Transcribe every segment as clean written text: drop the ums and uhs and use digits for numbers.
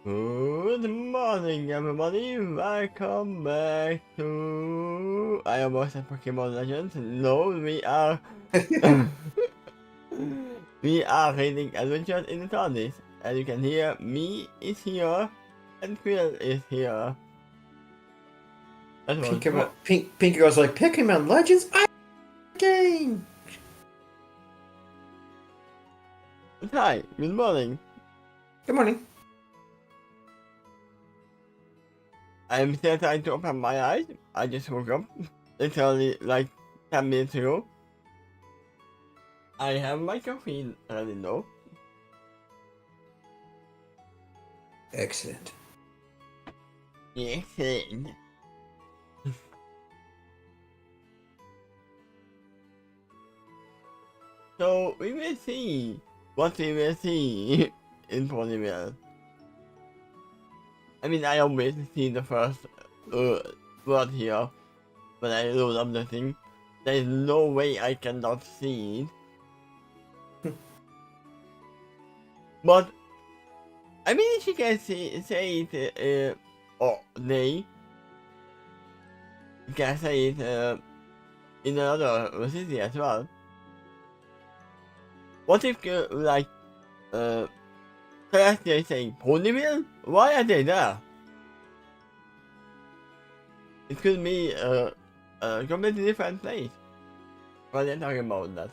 Good morning, everybody. Welcome back to I almost said Pokemon Legends. No, we are we are reading Adventures in the TARDIS. As you can hear, me is here and Quill is here. That was Pinky goes like, Pokemon Legends game! Hi, good morning. Good morning. I'm still trying to open my eyes. I just woke up. Literally like 10 minutes ago. I have my caffeine ready though. Excellent. Excellent. So we will see what we will see in Ponyville. I mean, I always see the first word here when I load up the thing. There is no way I cannot see it. But I mean, she can say it, or they can say it in another city as well. What if like Celestia is saying Ponyville? Why are they there? It could be a completely different place. But they're talking about that.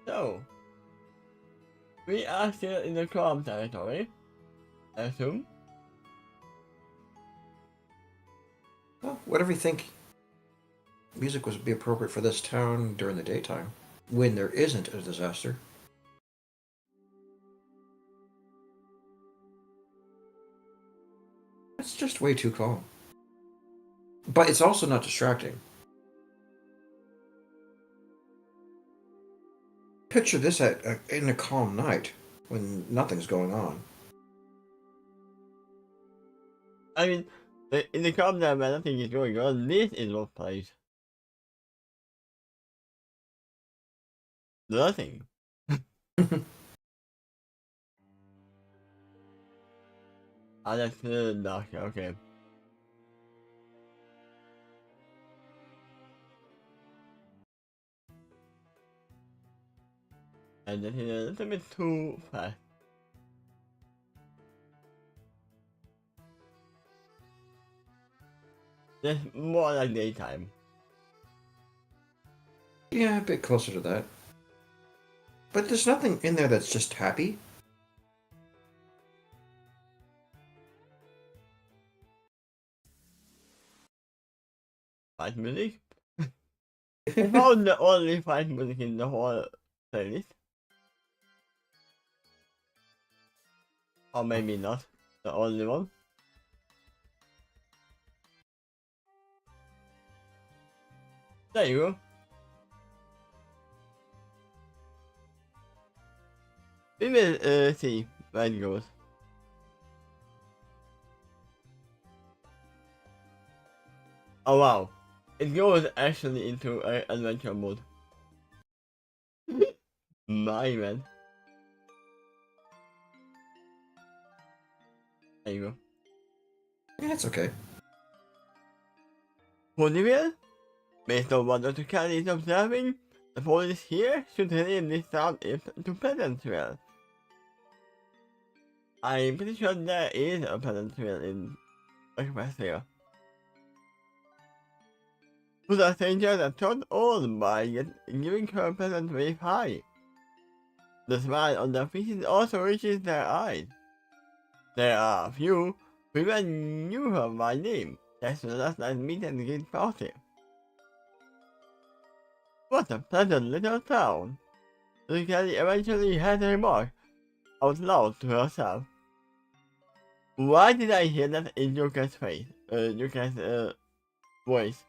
So we are still in the calm territory, I assume. Well, whatever you think. Music would be appropriate for this town during the daytime, when there isn't a disaster. It's just way too calm. But it's also not distracting. Picture this in a calm night, when nothing's going on. I mean, in the calm time when nothing is going on, this is what plays. Nothing. Ah, that's dark, okay. And that is a little bit too fast. That's more like daytime. Yeah, a bit closer to that. But there's nothing in there that's just happy. Fight music? I found the only fight music in the whole playlist. Or maybe not. The only one. There you go. We will see where it goes. Oh wow. It goes actually into adventure mode. My man. There you go. Yeah, it's okay. Ponyville? Based on what Dr. Kelly is observing, the police here should rename this town to Pleasantville. I'm pretty sure there is a Pleasantville in Equestria. To the stranger that turned old by giving her a pleasant wave high. The smile on their faces also reaches their eyes. There are a few who even knew her by name. That's the last night's meet and greet party. What a pleasant little town. Kelly eventually had a remark out loud to herself. Why did I hear that in Joker's face? Joker's voice.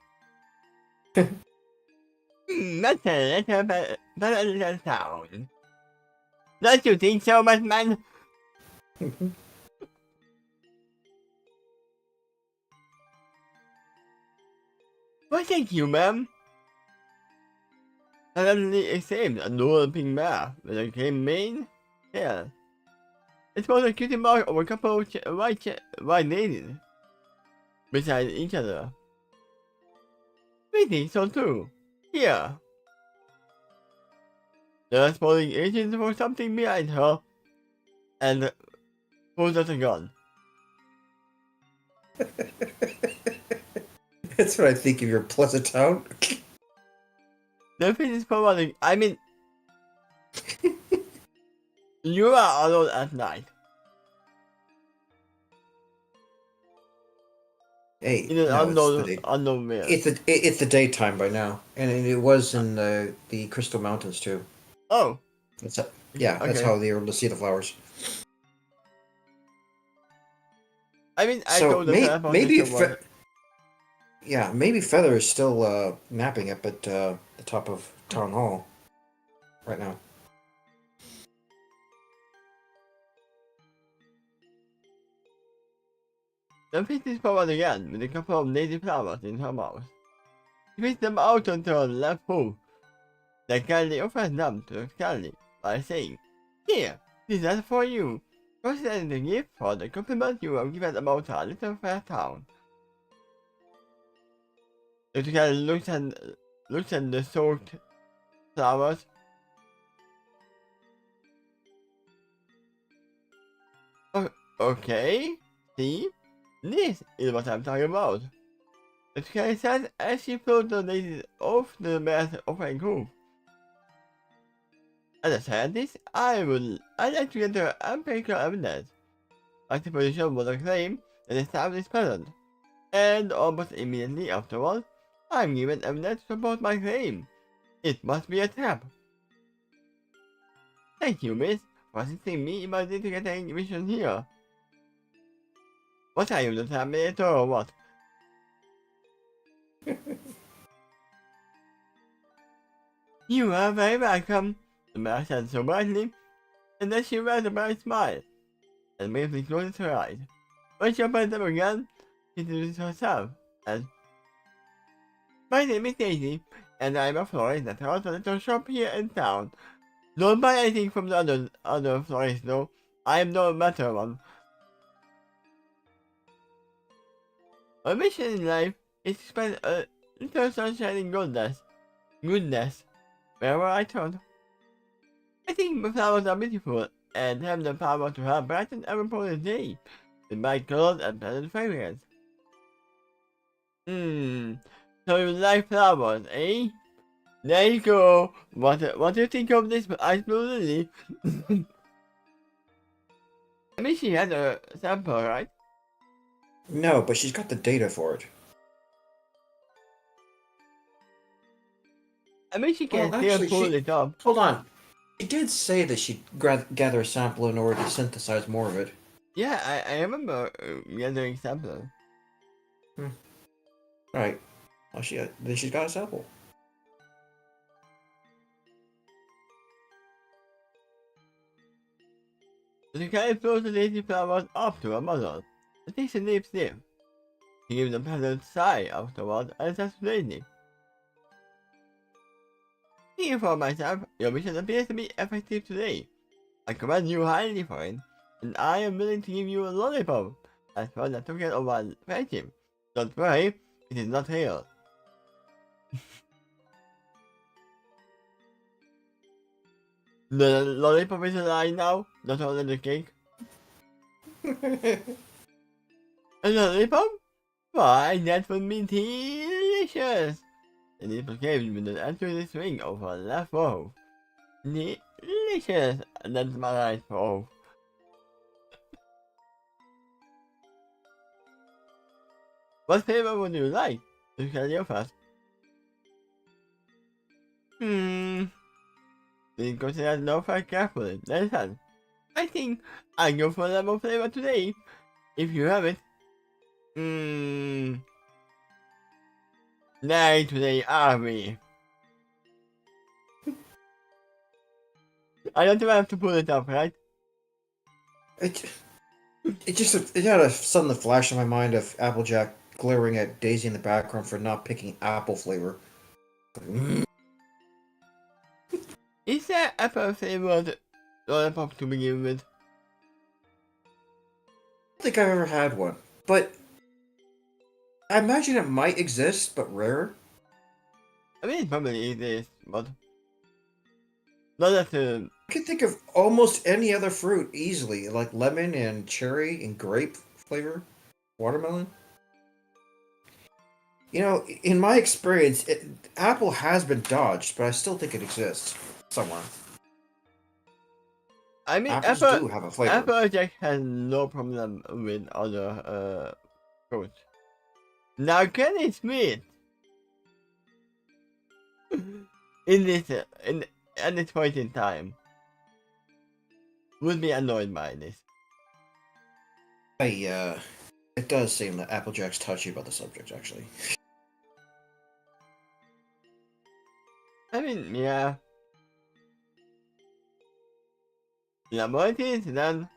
That's a little town. Don't you think so, Batman? Why thank you, ma'am. Suddenly exclaimed a dual pink bear with a green mane tail. It's both a cutie mark of a couple of white ladies beside each other. Really, so too. Here. The sporting agent for something behind her and pulls out a gun. That's what I think of your pleasant town. The face is providing. I mean, you are alone at night. Hey, In an no, unknown world. it's the daytime by now, and it was in the Crystal Mountains too. Oh. That's that's Okay. how they were able to see the flowers. I mean, I So told the maybe maybe Feather is still napping up at the top of Town Hall right now. The fish is forward again with a couple of native flowers in her mouth. She picks them out onto her left hoof. Then kindly offers them to Scully by saying, "Here, this is for you. Consider the gift for the compliment you have given about our little fair town." The Scully looks at the soaked flowers. Okay, see? This is what I'm talking about. The Scully says as she floats the ladies off the mass offering hoof. As a scientist, I'd like to get the empirical evidence. My position was a claim that established present, and almost immediately afterwards, I'm given evidence to support my claim. It must be a trap. Thank you, miss, for assisting me in my investigating mission here. What are you, the Terminator or what? You are very welcome, the man said so brightly, and then she wears a bright smile, and briefly closes her eyes. When she opens them again, she introduces herself as, "My name is Daisy, and I'm a florist that runs a little shop here in town. Don't buy anything from the other florists though, I am no better one. My mission in life is to spread a little sunshine and goodness wherever I turn. I think the flowers are beautiful and have the power to help brighten every part of the day with bright colors and pleasant fragrance." So you like flowers, eh? There you go. What do you think of this ice blue lily? I mean, she had a sample, right? No, but she's got the data for it. I mean, she can Well, still actually, pull it up. hold on. She did say that she'd gather a sample in order to synthesize more of it. Yeah, I remember gathering samples. Right. Well, then she's got a sample. The guy throws the lazy flowers up to her mother and takes a deep sniff. He gives a pleasant sigh afterward and says plainly, "Speaking for myself, your mission appears to be effective today. I commend you highly for it, and I am willing to give you a lollipop as for the token of our friendship. Don't worry, it is not real." The lollipop is alive now, not only the cake. A lollipop? Why, that would be delicious! And it became with an enthusiast ring of her left forehead. Delicious! That's my right forehead. What flavor would you like? You can go first. Please consider no far carefully. Listen, I think I'll go for lemon flavor today. If you have it. Nay today, are we? I don't even have to pull it up, right? It had a sudden flash in my mind of Applejack glaring at Daisy in the background for not picking apple flavor. Is there apple flavored lollipop to begin with? think I've ever had one, but I imagine it might exist, but rare. I mean, it probably is, but not that I can think of almost any other fruit easily, like lemon and cherry and grape flavor, watermelon. You know, in my experience, apple has been dodged, but I still think it exists somewhere. I mean, Apples do have a flavor. Applejack has no problem with other fruits. Now, Granny Smith in this at this point in time would be annoyed by this. It does seem that Applejack's touchy about the subject, actually. I mean, yeah. But it is then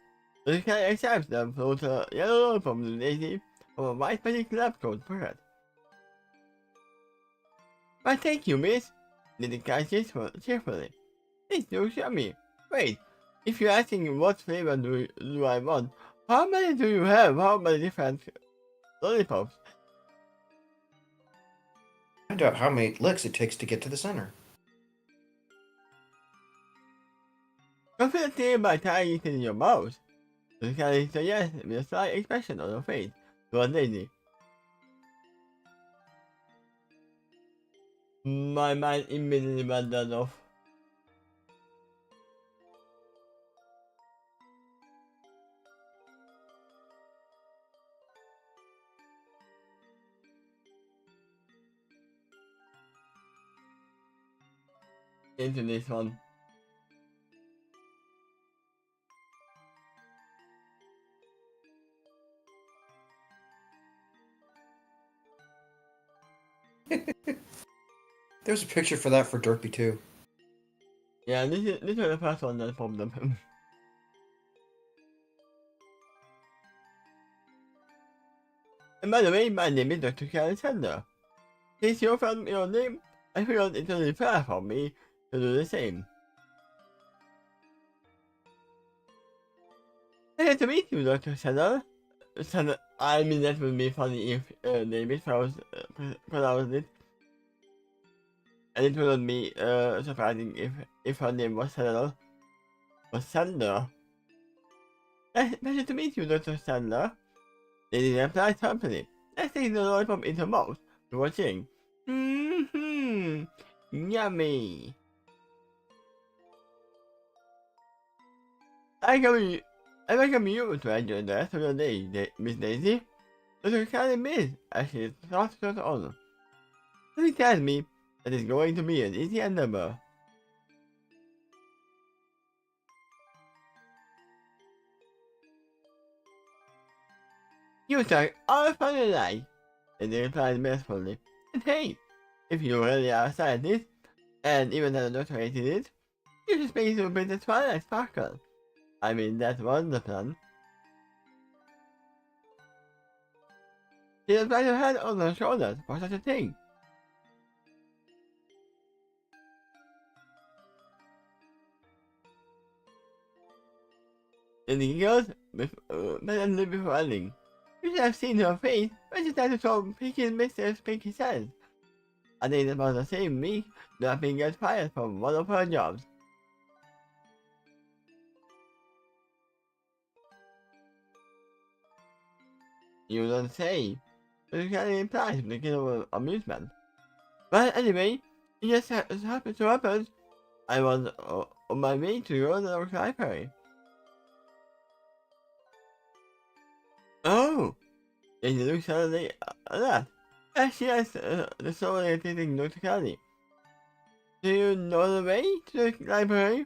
you can accept them for the yellow from the daisy or a white magic lab coat perhaps. Why thank you, miss, did the guy cheerfully. Please do show me. Wait, if you're asking what flavor do I want, how many do you have? How many different lollipops? Find out how many licks it takes to get to the center. Confidently by tying it in your mouth. The guy said yes with a slight expression on her face towards Daisy. My mind immediately wandered off. Into this one. There's a picture for that for Derpy too. Yeah, this was the first one that popped up. And by the way, my name is Dr. Alexander. Since you found your name, I figured it only fair for me to do the same. Pleasure to meet you, Dr. Sandler. I mean, that would be funny if name it pronounced it. And it wouldn't be surprising if her name was Sandler. Was Sandler. Pleasure to meet you, Dr. Sandler. Lady replied promptly. Let's take the lollipop into her mouth before chewing. Mmm, yummy. I welcome you to enjoy the rest of your day, Miss Daisy. Dr. Carly Miss, as she thought her on. Please tell me that it's going to be an easy endeavor. You talk all from your life, and they replied mercifully. And hey, if you really are a scientist, and even have a doctorate in it, you should speak to Princess Twilight Sparkle. I mean, that was the plan. She just put her head on her shoulders for such a thing. And the girls presently before ending. You should have seen her face when she started to talk Pinky Mr. Pinky says. I think it was the same week Nothing gets fired from one of her jobs. You don't say. But it kind of implies the kind of amusement. But anyway, it just happened to happen. I was on my way to go to the library. Oh! And you look suddenly at that. Yes, yes, the soul irritating Dr. Kelly. Do you know the way to the library?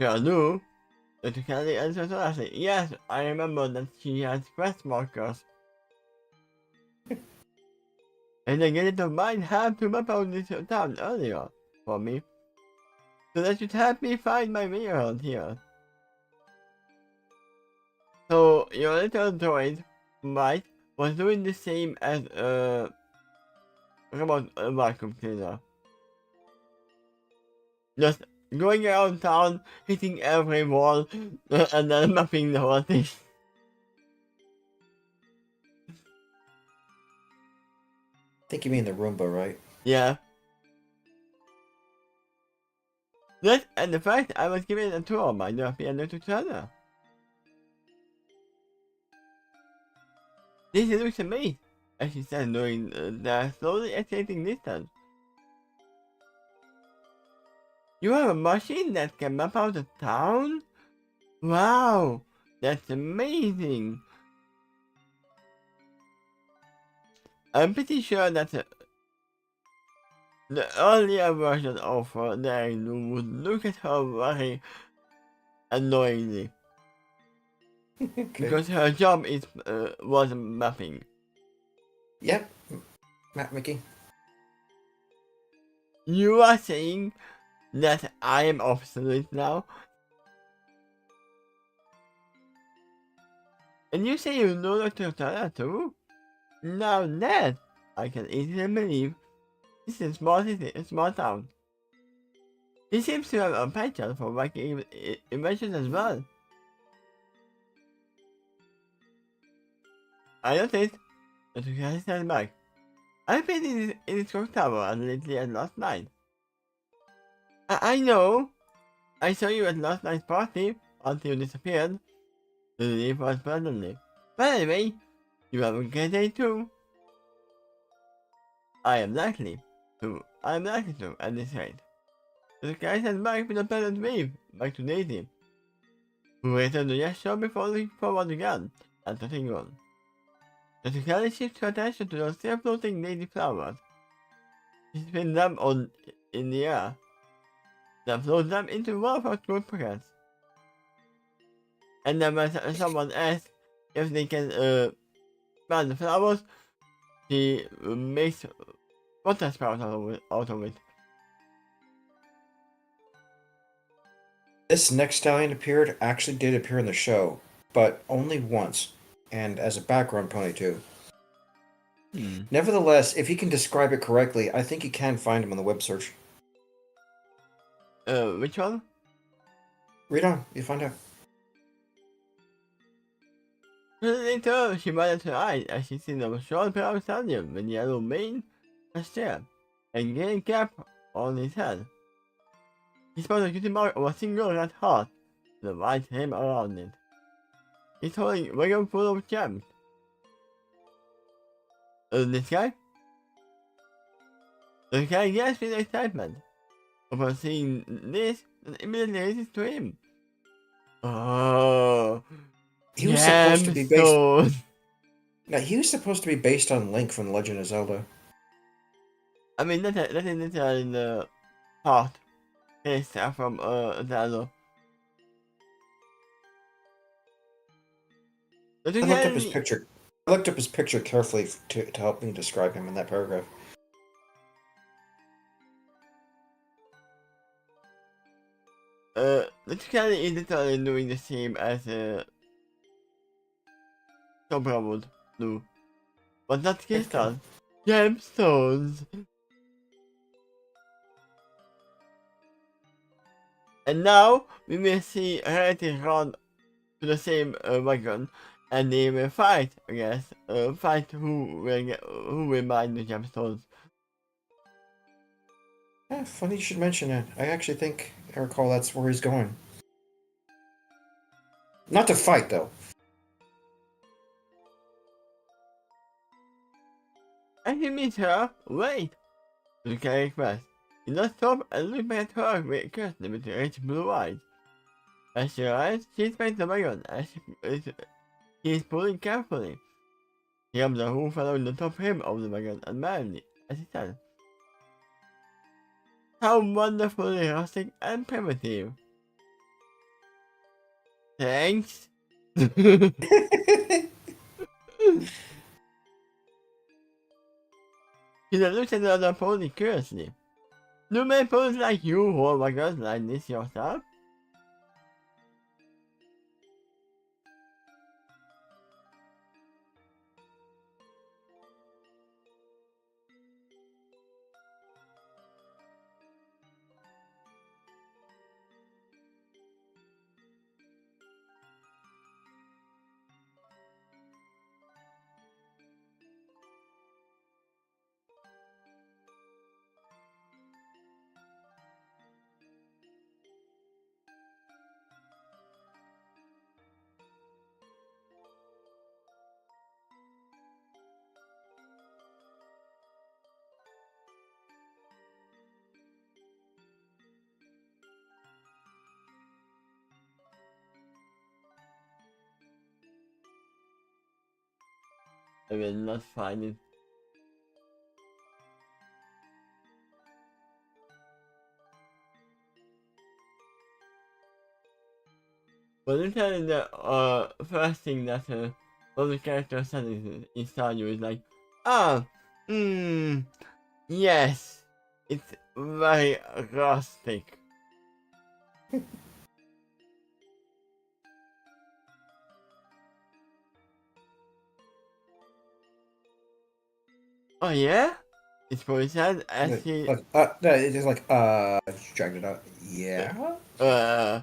Sure do. Dr. Kelly answers honestly. Yes, I remember that she has quest markers. And the unit of mine have to map out this town earlier for me. So that should help me find my way around here. So your little droid, right, was doing the same as robot vacuum cleaner. Just going around town, hitting every wall, and then mapping the whole thing. I think you mean the Roomba, right? Yeah. That and the fact I was given a tour by the piano tutor. This looks to me, as she said, knowing the slowly escalating distance. You have a machine that can map out the town? Wow, that's amazing. I'm pretty sure that the earlier version of the would look at her very annoyingly. Okay. Because her job was mapping. Yep. Matt Mickey. You are saying that I am obsolete now? And you say you know Dr. Tara too? Now that I can easily believe this is a small town. He seems to have a passion for making inventions as well. I noticed that you can stand back. I've been in his clock tower as lately as last night. I know. I saw you at last night's party until you disappeared. The relief was suddenly. But anyway, you have a good day too. I am likely to, at this rate. The guy sent back with a pleasant wave back to Daisy, who returned the gesture before looking forward again and touching on. The Tukali shifts her attention to those still floating daisy flowers. She spins them in the air, then floats them into one of her coat pockets. And then when someone asks if they can plant the flowers, she makes water sprouts out of it. This next stallion actually did appear in the show, but only once, and as a background pony too. Nevertheless, if you can describe it correctly, I think you can find him on the web search. Which one? Read on, you find out. Later, she rolled her eyes as she seen a short pair of stallion with yellow mane, a stare, and green cap on his head. He spotted a cutie mark of a single red heart, with a white hem around it. He's holding a wagon full of gems. This guy? The guy gasped with excitement. Upon seeing this, and immediately races to him. Oh, He was supposed to be based. gemstones. Now he was supposed to be based on Link from The Legend of Zelda. I mean, that is literally the part. It's from Zelda. I looked up his picture. I looked up his picture carefully to help me describe him in that paragraph. The Tukali is literally doing the same as Cobra would do. But not crystals. Gemstones. And now we will see Rarity run to the same wagon, and they will fight, I guess. Fight who will mine the gemstones. Yeah, funny you should mention it. I actually think I recall that's where he's going. Not to fight, though. As he meets her, wait! The guy requests. He does stop and looks back at her with curiously with rich blue eyes. As she arrives, she inspects the wagon as he is pulling carefully. He observes who following the top rim of the wagon admiringly, as he says, "How wonderfully rustic and primitive." Thanks. He then looks at the other pony curiously. Do many ponies like you hold wagons like this yourself? I will not find it. But literally the first thing that one of the characters said inside you is like, ah, yes, it's very rustic. Oh yeah? It's what he said as he No, it's just like just dragged it out. Yeah. uh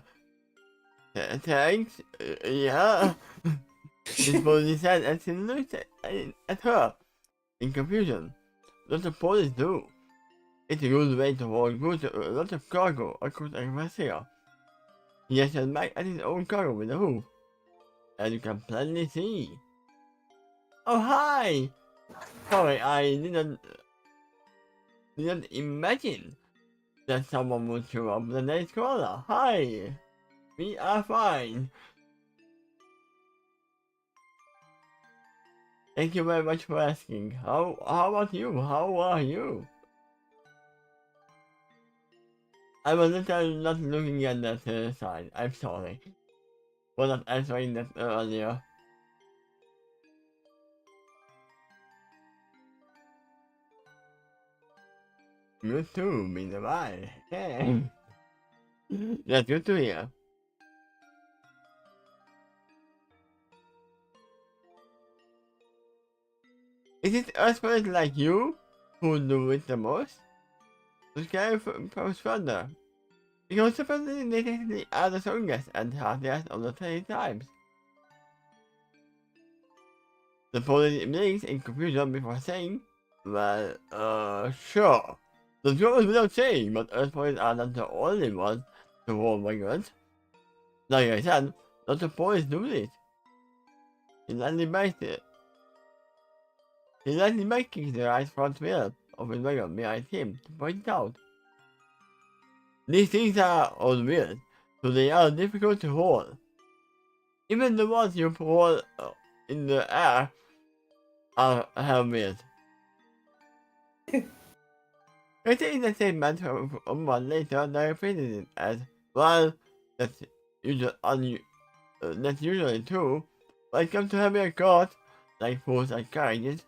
thanks, yeah. It's what he said as he looked at her in confusion. What the police do? It's a good way to haul goods, a lot of cargo across Acacia. He has a back at his own cargo with a hoof, and you can plainly see. Oh hi! Sorry, I didn't imagine that someone would show up the next caller. Hi! We are fine. Thank you very much for asking. How about you? How are you? I was literally not looking at that sign. I'm sorry for not answering that earlier. You too, been a while. Yeah. That's good to hear. Is it experts like you who do it the most? Subscribe for further. Because supposedly they technically are the strongest and hardest of the 30 times. The police blinks in confusion before saying, well, sure. The goes without saying, but Earth police are not the only ones to hold migrants. Like I said, lots of police do this. He lightly bites it. He lightly making the right front wheel of his wagon behind him to point out. These things are on wheels, so they are difficult to hold. Even the ones you hold in the air have wheels. I think the same matter of one later they repeated it as, well, that's that's usually true. When it comes to having a cart, like fools and carriages,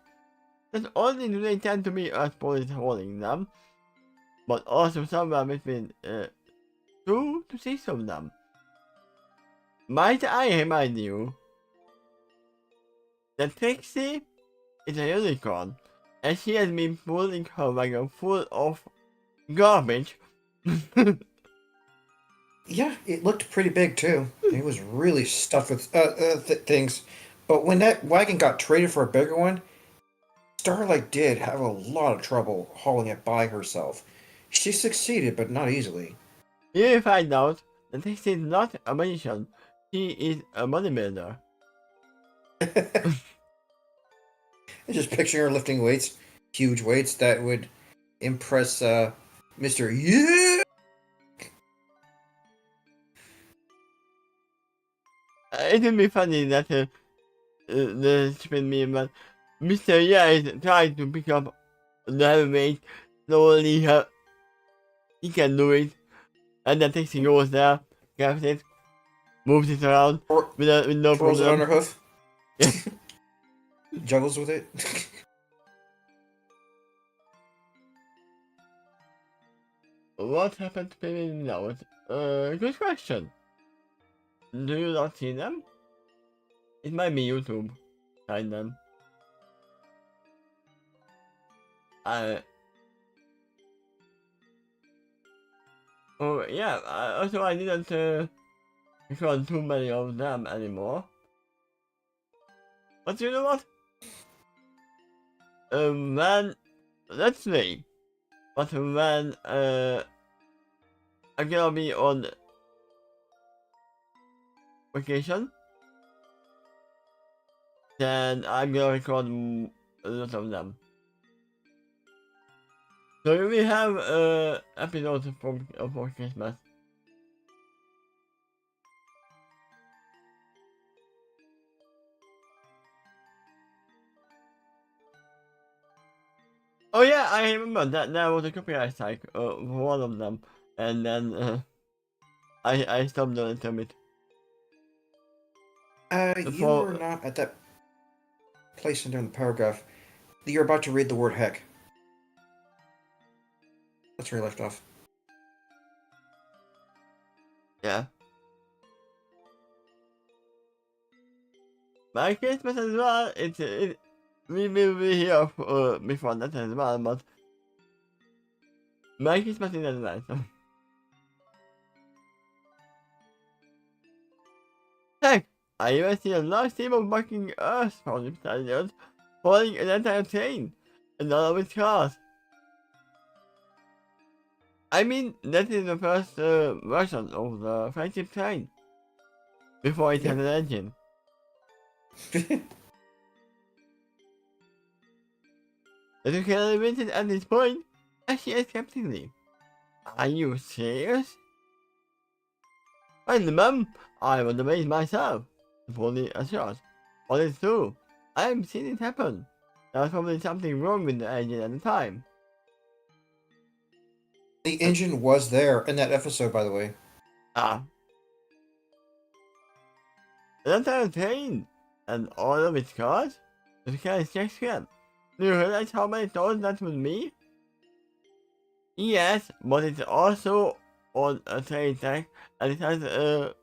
not only do they tend to be Earth police holding them, but also somewhere between 2 to 6 of them. Might I remind you that Trixie is a unicorn, and she has been pulling her wagon full of garbage. Yeah, it looked pretty big too. It was really stuffed with things. But when that wagon got traded for a bigger one, Starlight did have a lot of trouble hauling it by herself. She succeeded, but not easily. Here you find out that Trixie is not a magician, she is a bodybuilder. Just picturing her lifting weights, huge weights that would impress Mr. Yeah. It would be funny that the stupid meme, but Mr. Yeah is trying to pick up the heavy weight slowly. He can do it, and then Trixie goes there, grabs it, moves it around with no Twirls it on her problem. hoof. Yeah. Juggles with it. What happened to Baby Note? Good question. Do you not see them? It might be YouTube. Find them. Oh yeah, also I didn't record too many of them anymore. But you know what? When, let's see. But when I'm gonna be on vacation, then I'm gonna record a lot of them. So we have episodes for Christmas. Oh yeah, I remember that there was a copyright strike for one of them, and then I stopped doing it. You were For not at that place in the paragraph. You're about to read the word heck. That's where you left off. yeah, my Christmas as well. We will be here before that as well, but my Christmas in advance. Heck, I even see a large team of working Earth soldiers holding an entire train, and all of its cars. I mean, that is the first version of the flagship train, before it had Yep. an engine. As you can admit at this point, I see skeptically. Are you serious? And Mum, I was amazed myself, fully assured. But it's true. I've seen it happen. There was probably something wrong with the engine at the time. The engine was there in that episode, by the way. Ah, an entire train and all of its cars? This kind of check scam. Do you realize how many tons that would be? Yes, but it's also on a train track and it has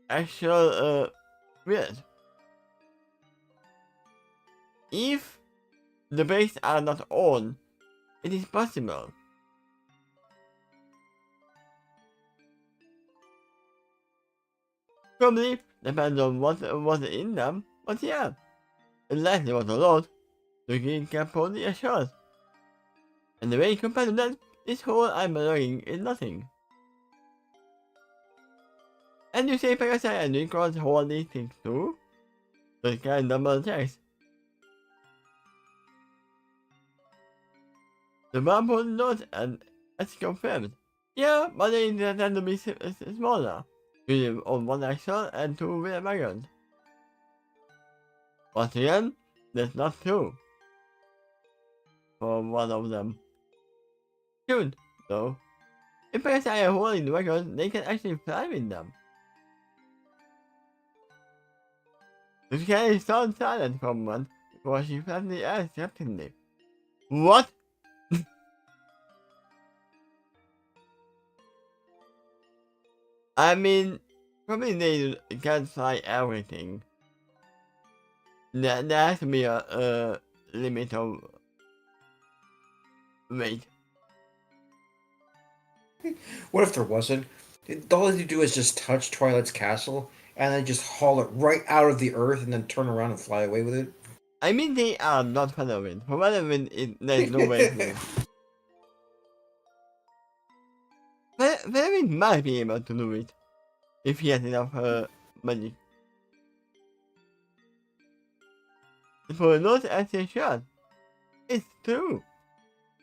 actual wheels. If the brakes are not on, it is possible. Probably depends on what was in them, but yeah, it likely was a lot. The green can probably assured. And the way compared to that, this whole I'm annoying is nothing. And you say Parasite and Unicorns hold these things too? So it can double checks. The bomb put note and it's confirmed. Yeah, but they tend to be smaller. Usually on one axle and two rear wagons. Once again, that's not true. For one of them. Soon, though. If Parasite are holding the wagons, they can actually fly with them. The sky sounds silent for a moment before she suddenly asked skeptically, "What?" I mean, probably they can't fly everything. There has to be a limit of weight. What if there wasn't? All you do is just touch Twilight's castle and then just haul it right out of the earth and then turn around and fly away with I mean, they are not relevant. For relevant, there's no way it. to. Relevant might be able to do it if he has enough money. For those answer shot, it's true.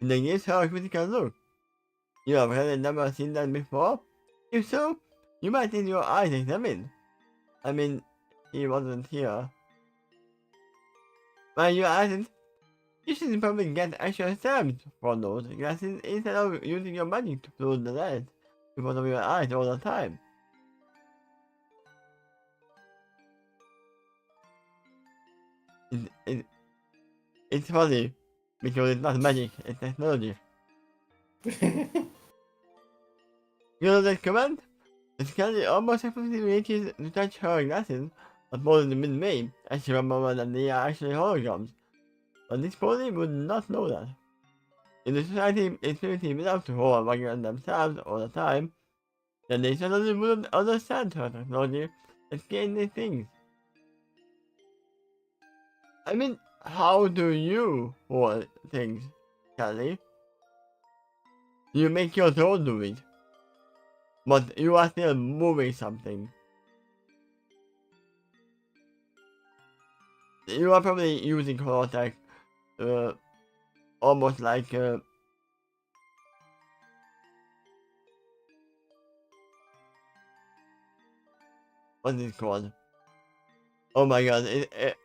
They gives her a critical look. You have really never seen that before? If so, you might need your eyes examined. I mean, he wasn't here. When you asked, you should probably get extra stamps for those glasses instead of using your money to close the lens in front of your eyes all the time. It, it, it's funny because it's not magic, it's technology. You know that command? The scanner almost effectively reaches to touch her glasses, but more in mid-May, as she remembers that they are actually holograms. But this body would not know that. In the society it's primitive enough to hold working on themselves all the time, then they suddenly wouldn't understand her technology and gain these things. I mean, how do you hold things, Kelly? You make your own do it, but you are still moving something. You are probably using contact, almost like what is it called? Oh my god!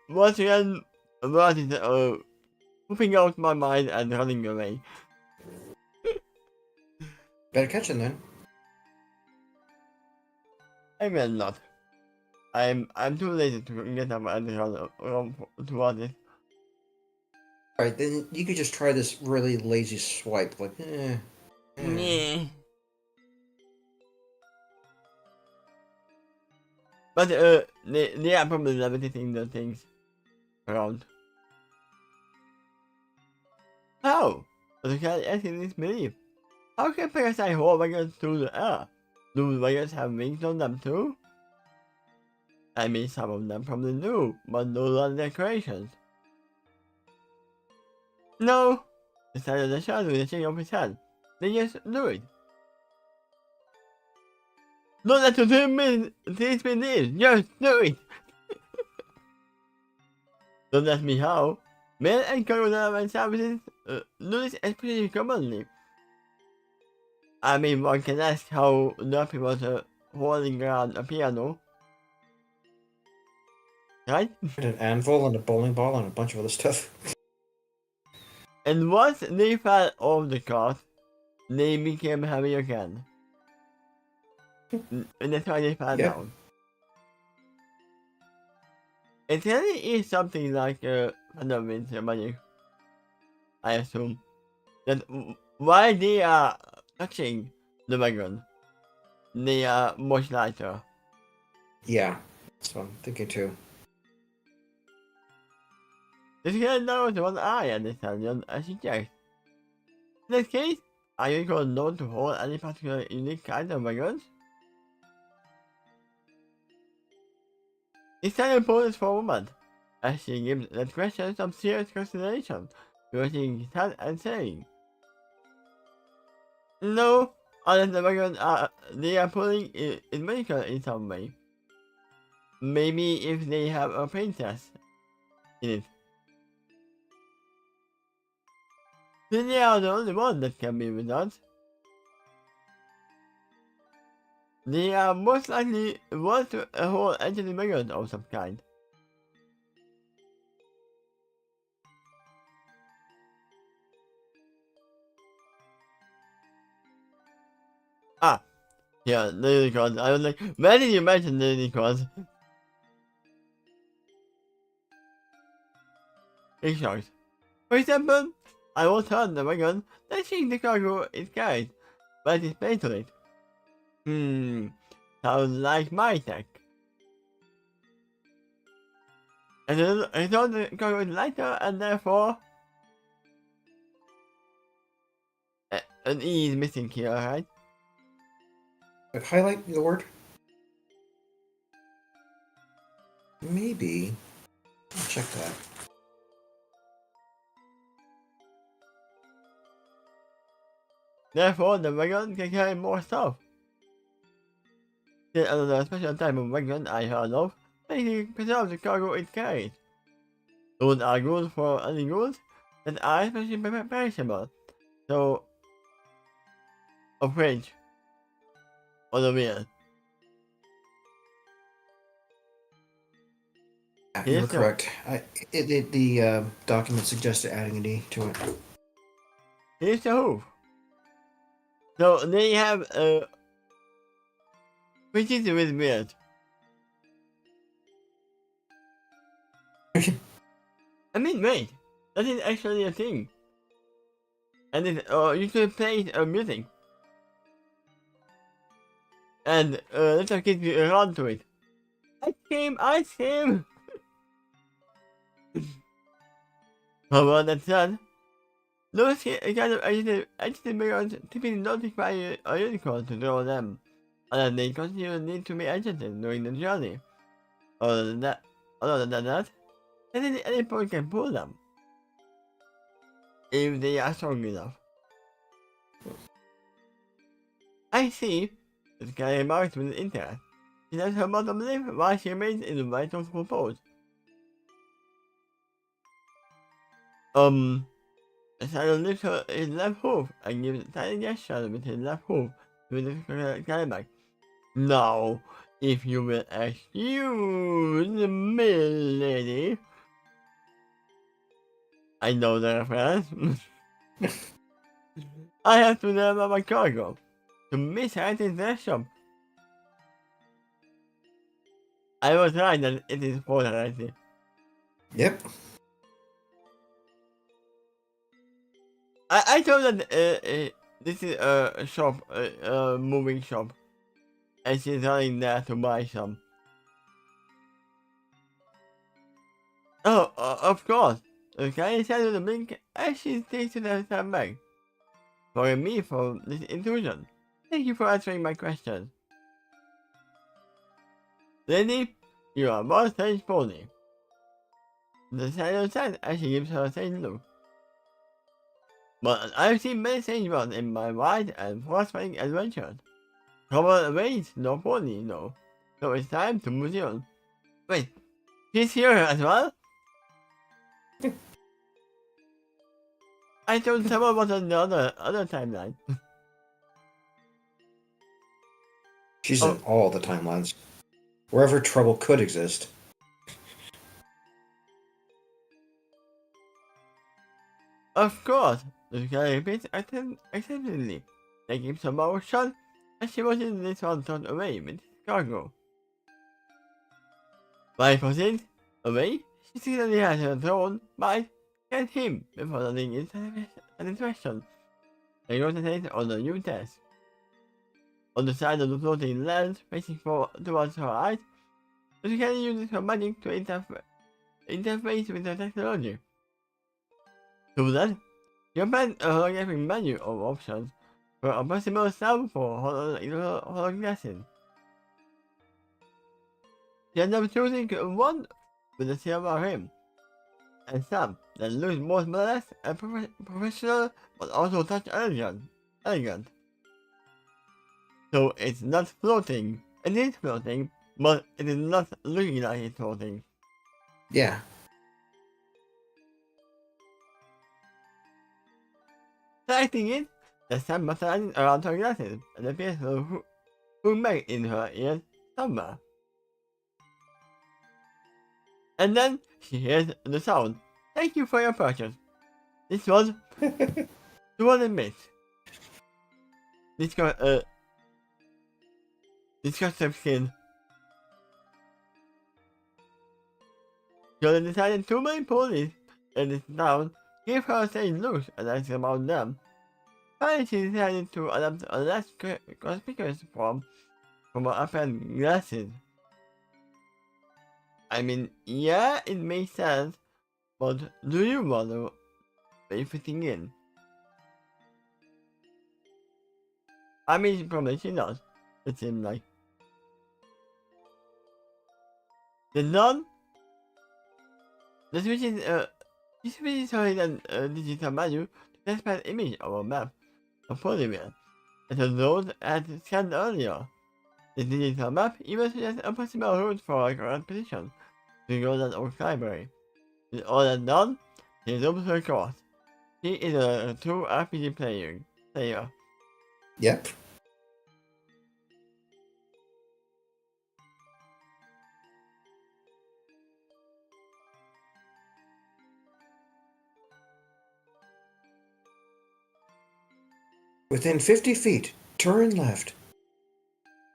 Once again, what is pooping out my mind and running away. Better catch him then. I will not. I'm too lazy to get up and run towards it. Alright, then you could just try this really lazy swipe. Like, Yeah. But they are probably levitating the things around. How? But I can't actually disbelieve. How can parasite hold wagons through the air? Do wagons have wings on them too? I mean, some of them probably do, but those are decorations. No! Decided the shadow with a shake of his head. They just do it. Don't let the things be this, just do it! Don't ask me how. Men and coronavirus services do this especially commonly. I mean, one can ask how Duffy was holding around a piano. Right? an anvil and a bowling ball and a bunch of other stuff. And once they fell off the cart, they became heavy again. And that's why they fell down. It really is something like a fundamental magic, I assume. That while they are touching the wagon, they are much lighter. Yeah, that's what I'm thinking too. This girl knows one eye at the stallion as she checks. In this case, are you going known to hold any particular unique kind of wagons? The stallion pauses for a moment, as she gives that question some serious consideration, raising his hand and saying, no, unless the wagon they are pulling is medical in some way. Maybe if they have a princess in it. Then they are the only one that can be without. They are most likely want to hold entity wagon of some kind. Ah, yeah, the unicorns. I was like, where did you mention the unicorns? He shrugs. For example, I will turn the wagon, touching the cargo it carries, but it's paid to it. Sounds like my tech. And I thought the cargo is lighter and therefore an E is missing here, right? Highlight the word? Maybe. I'll check that. Therefore, the wagon can carry more stuff. Yet another special type of wagon I heard of, basically preserves the cargo it carries. Those are good for any goods that are especially perishable, so a fridge or the wheel. Yeah, you were Yes, sir. correct. The document suggested adding an E to it. Here's the hoof. So they have which is with weird. I mean, wait, that is actually a thing. And you could play music. And little kids will run to it. Ice cream! However, that said, those kind of agitated mirrors typically don't require a unicorn to draw them, and they continue to need to be agitated during the journey. Other than that, any point can pull them, if they are strong enough. I see, the guy remarked with interest. She lets her bottom lip while she remains in the right of her pose. The shadow lifts his left hoof and gives a tiny gesture with his left hoof to the calabash. Now, if you will excuse me, lady. I know the reference. I have to deliver my cargo to Miss Hatton's shop. I was right that it is polarizing. Yep. I told that this is a shop, a moving shop, and she's running there to buy some. Oh, of course. Okay, send her the link and she takes it as her bag. Forgive me for this intrusion. Thank you for answering my questions. Lady, you are more strange pony. The shadow said as she gives her a strange look. But I've seen many strange ones in my wide and frustrating adventures. Common ways, no pony, no. So it's time to move on. Wait, she's here as well? I thought someone was on the other timeline. She's in all the timelines. Wherever trouble could exist. Of course, the guy repeats acceptantly. They give some more shot, and she was in this one turned away with his cargo. While he proceeds away, she sees that he has her thrown by get him before landing in satisfaction. They rotate on the new desk. On the side of the floating land, facing towards her eyes, the can uses her magic to interface with the technology. To that, you find a holographic menu of options for a possible sum for hologlasses. She ends up choosing one with a silver rim, and some that looks more modest and professional but also touch elegant. So it's not floating. It is floating, but it is not looking like it's floating. Yeah. Selecting it, the sun massages around her glasses and appears to make in her ears somewhere. And then she hears the sound. Thank you for your purchase. This was 200 bits. This custom skin. Jordan decided to make police in this town give her strange looks and ask about them. Finally, she decided to adopt a less conspicuous form from her apparent glasses. I mean, yeah, it makes sense, but do you want to be fitting in? I mean, probably she does, it seems like. The nun? The switch is showing a digital menu to display an image of a map of Polymere that the road had scanned earlier. The digital map even suggests a possible route for a correct position to Golden Oak Library. With all that done, she zooms her course. She is a true RPG player. Yep. Within 50 feet, turn left.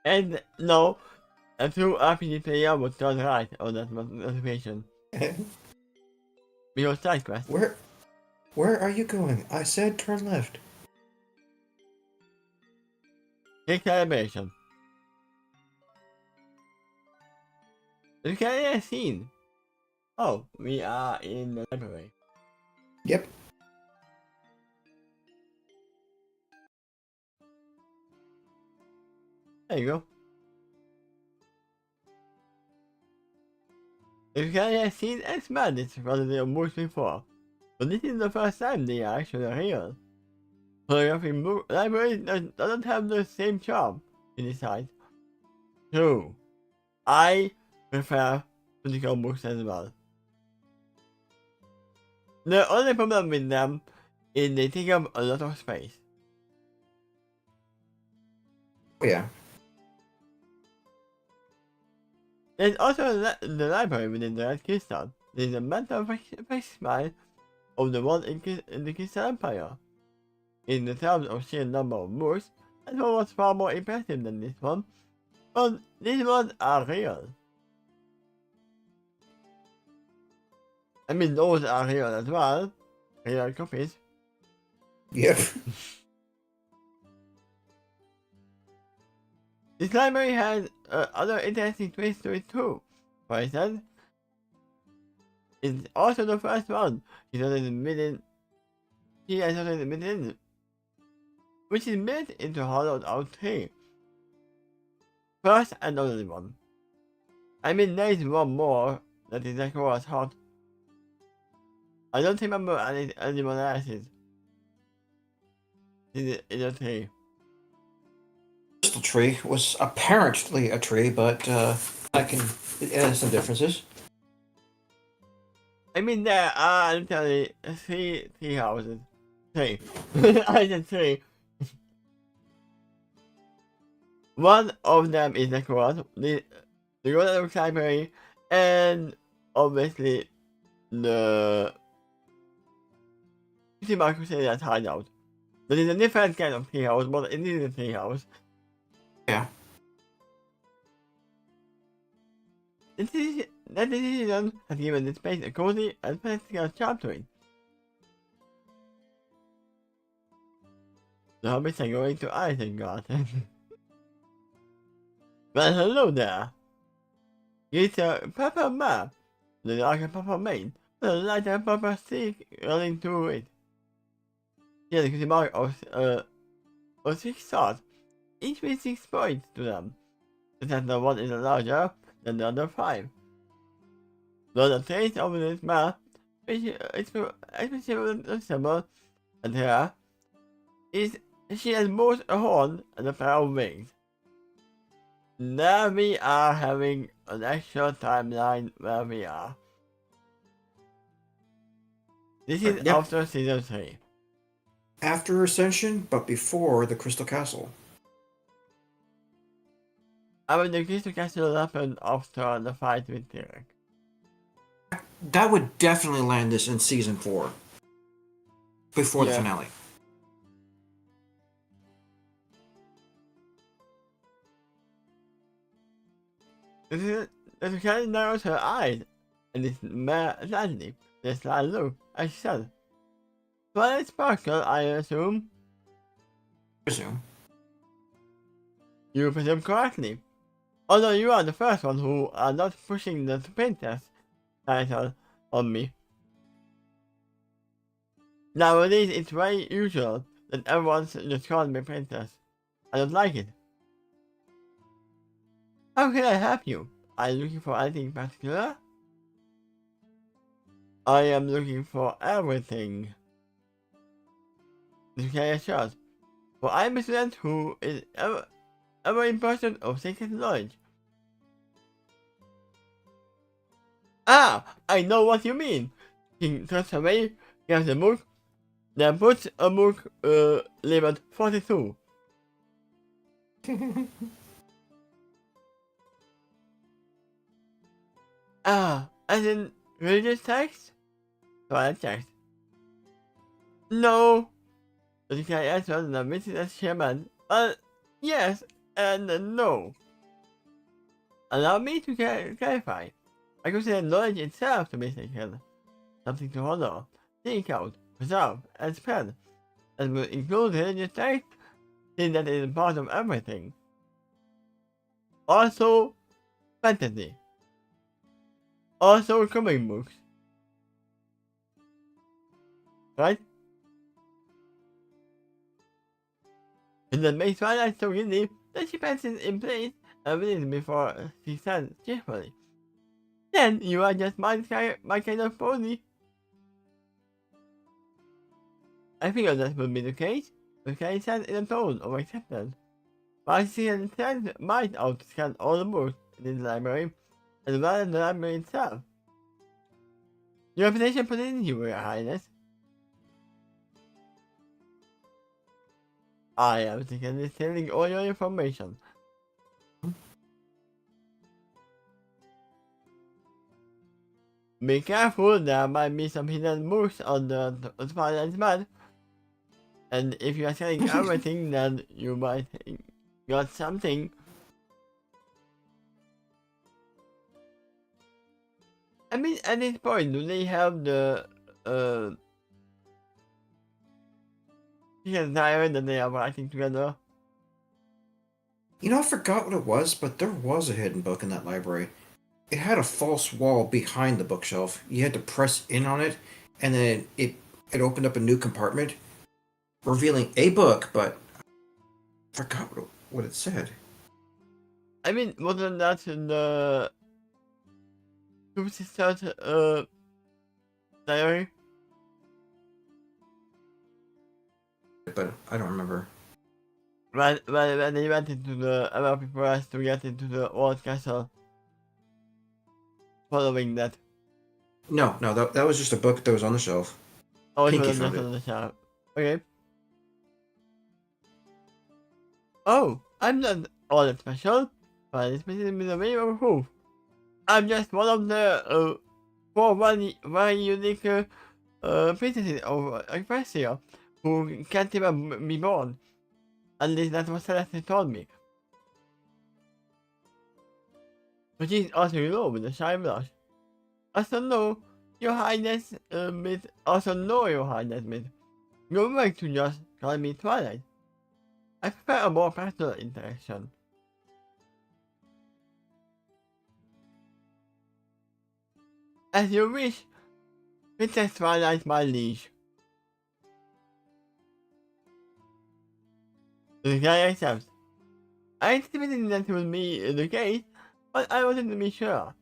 And no, a true RPG player would turn right on that notification. Because side quest. Where are you going? I said turn left. Recalibration. Recalibration scene. Oh, we are in the library. Yep. There you go. The recalibration scene expanded rather than most before, but this is the first time they are actually real. Holographic library doesn't have the same charm, you decide. True. I prefer physical books as well. The only problem with them is they take up a lot of space. Oh, yeah. There's also the library within the Red Crystal. There's a mental face smile of the one in the Crystal Empire. In the terms of sheer number of books, that one was far more impressive than this one, but these ones are real. I mean, those are real as well, real copies. Yep. This library has other interesting twists to it too. For instance, it's also the first one she has admitted, which is built into hollowed out tree. First and only one. I mean, there is one more that is like was hot. I don't remember anyone else's in the tree. Crystal tree was apparently a tree, but it has some differences. I mean, there are literally three houses. Three. I said three. One of them is the cross, the Golden Library, and obviously the City Marcus Area's hideout. There is a different kind of treehouse, but it is a treehouse. Yeah. That decision has given this place a cozy and practical charm to it. The hobbits are going to Isengard. Well, hello there. It's a purple map, the dark and purple main, with a light and purple streak running through it. Here's a mark of 6 stars, each with 6 points to them. Except the one is larger than the other 5. Though the trace of this map, especially with the symbol and hair, is she has both a horn and a pair of wings. Now we are having an actual timeline where we are. This is Yep. after season 3. After Ascension, but before the Crystal Castle. I mean, the Crystal Castle happened after the fight with Derek. That would definitely land this in season 4. Before the Yeah. finale. The cat narrows her eyes, and it's mere sadly, the sly look, as she said. Twilight Sparkle, I assume? Presume. You presume correctly. Although you are the first one who are not pushing the princess title on me. Nowadays, it's very usual that everyone just calls me princess. I don't like it. How can I help you? Are you looking for anything particular? I am looking for everything. You can assure. For I am a student who is ever in pursuit of secret knowledge. Ah, I know what you mean. He turns away, grabs a book, then puts a book labeled 42. Ah, as in religious text? Twilight text. No. But you can answer the business chairman. Yes and no. Allow me to clarify. I consider knowledge itself to be sacred. Something to honor, seek out, preserve, and spread. That will include religious text, since that is part of everything. Also, fantasy. Also comic books. Right? And that makes Twilight so easy that she passes in place and wins before she stands cheerfully. Then you are just my kind of pony. I figured that would be the case, but Carrie said in a tone of acceptance. But she had sent might out to scan all the books in the library, as well as the library itself. Your reputation put it in you, Your Highness. I am secretly stealing all your information. Be careful, there might be some hidden moves on the Twilight's map. And if you are selling everything, then you might got something. I mean, at this point, do they have the diary that they are writing together? You know, I forgot what it was, but there was a hidden book in that library. It had a false wall behind the bookshelf. You had to press in on it, and then it opened up a new compartment, revealing a book, but I forgot what it said. I mean, wasn't that the Two Sisters diary? But I don't remember. When they went into the American Forest to get into the old castle. Following that. No, that was just a book that was on the shelf. Oh, it Pinky was found just it. on the shelf. Okay. Oh, I'm not all that special, but it's missing me the way of proof. I'm just one of the 4 very unique princesses of Equestria who can't even be born. At least that's what Celeste told me. But she's also low with a shy blush. Also know, Your Highness, Miss. Also know, Your Highness, Miss. You're right to just call me Twilight. I prefer a more personal interaction. As you wish, Princess Twilight, my liege. The guy accepts. I anticipated that would be the case, but I wanted to be sure.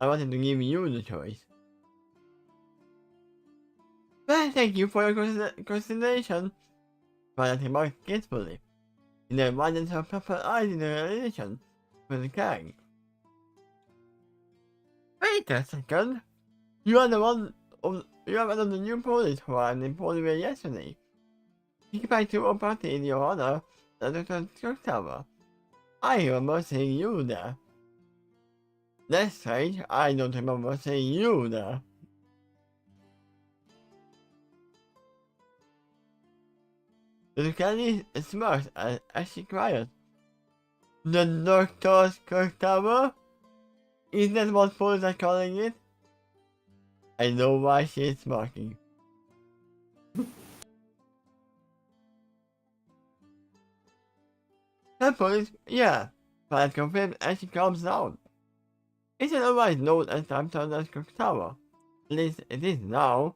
I wanted to give you the choice. Well, thank you for your consideration. Twilight remarked gracefully. In the abundance of purple eyes in relation with the gang. Wait a second. You are one of the new police who arrived in Polyware yesterday. Think back to a party in your honor at the Clock Tower. I remember seeing you there. That's strange, I don't remember seeing you there. The candy smirks as she cries. The Doctor's Clock Tower? Is that what police are calling it? I know why she is smirking. The police, yeah, but confirmed as she calms down. It's otherwise known as the Doctor's Clock Tower. At least it is now.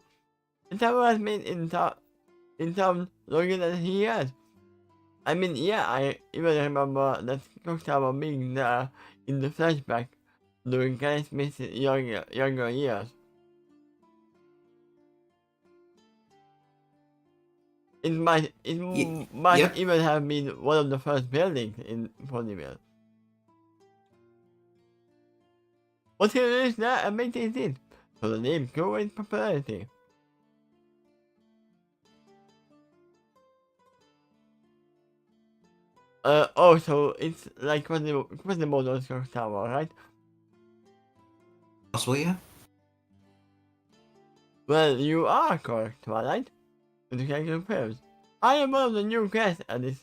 The tower has been in town longer than he has. I mean, yeah, I even remember that Clock Tower being there in the flashback during Kenneth Smith's younger years. It might Yep. even have been one of the first buildings in Ponyville. But here it is now and maintains it, so the name grew in popularity. Oh, so it's like Quasimodo's Clock Tower, right? Possibly, yeah. Well, you are correct, Twilight. The character confirms. I am one of the new guests at this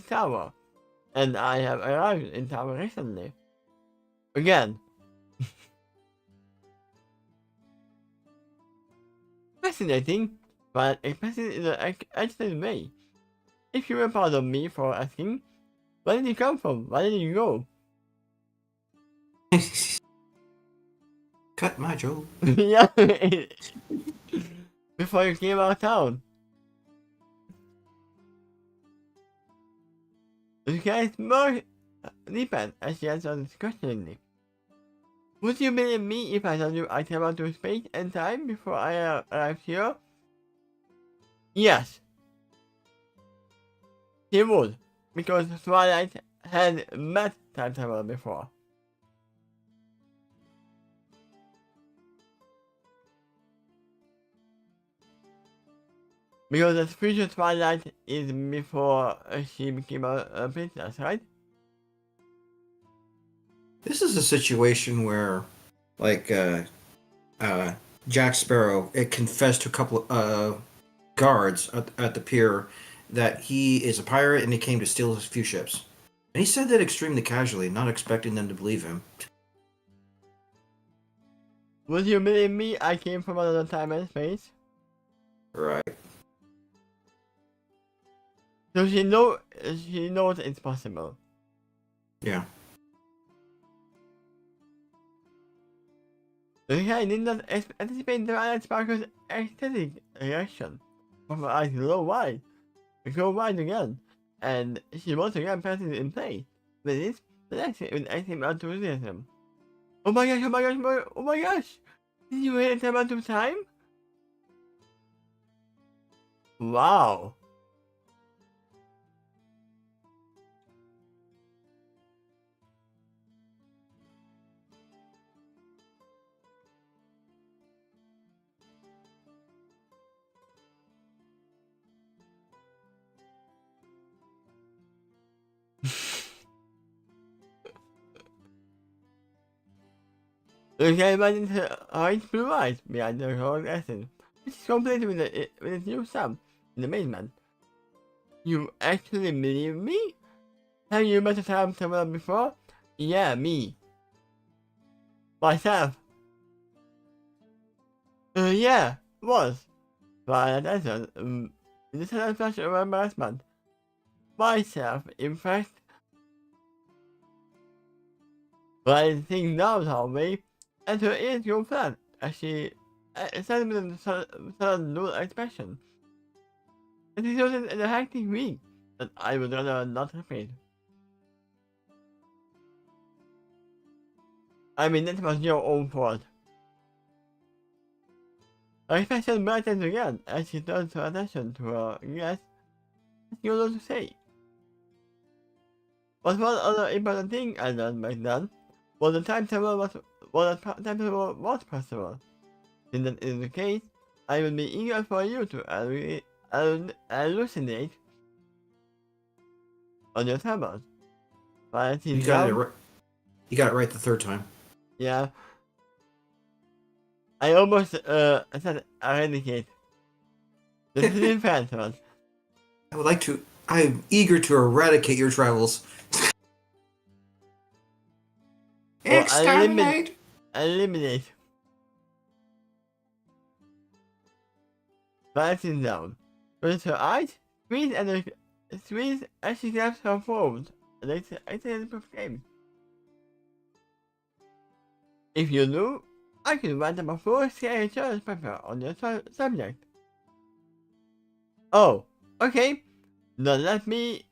tower, and I have arrived in tower recently. Again. Fascinating, but expressed in an excellent way. If you will pardon me for asking, where did you come from? Where did you go? Cut my joke. Yeah, before you came out of town. The guy more deepened as she answered questioningly. Would you believe me if I told you I traveled through space and time before I arrived here? Yes. He would, because Twilight had met time travel before. Because the future Twilight is before she became a princess, right? This is a situation where, like, uh, Jack Sparrow confessed to a couple guards at the pier that he is a pirate and he came to steal a few ships. And he said that extremely casually, not expecting them to believe him. Would you believe me? I came from another time and space. Right. So she knows it's possible. Yeah. The guy did not anticipate the Twilight Sparkle's aesthetic reaction. From her eyes go wide again, and she once again passes in play. With this, the next with active enthusiasm. Oh my gosh, oh my gosh, oh my gosh! Did you hit the amount of time? Wow! The guy imagines her eyes blue eyes behind her cold essence, which is complete with its new sub in the basement. You actually believe me? Have you met a time someone before? Yeah, me. Myself. Yeah, was. But answered, this is a flash of embarrassment. Myself, in fact. But I think now told me, and her ears go flat as she said with a sudden dual expression. And it was in a hectic week that I would rather not repeat. I mean, that was your own fault. Her expression brightened again as she turned her attention to her guest. You know to say. But one other important thing I learned back then was the timetable was possible. Since that is the case, I will be eager for you to hallucinate on your tables. But You got it right. You got it right the third time. Yeah. I almost said eradicate. The three phantoms. I would like to. I'm eager to eradicate your travels. Or Exterminate. eliminate. Balancing down. With her eyes, squeeze as she grabs her forward. It's a perfect game. If you do, I can write up a full scale insurance paper on your subject. Oh, okay. Now let me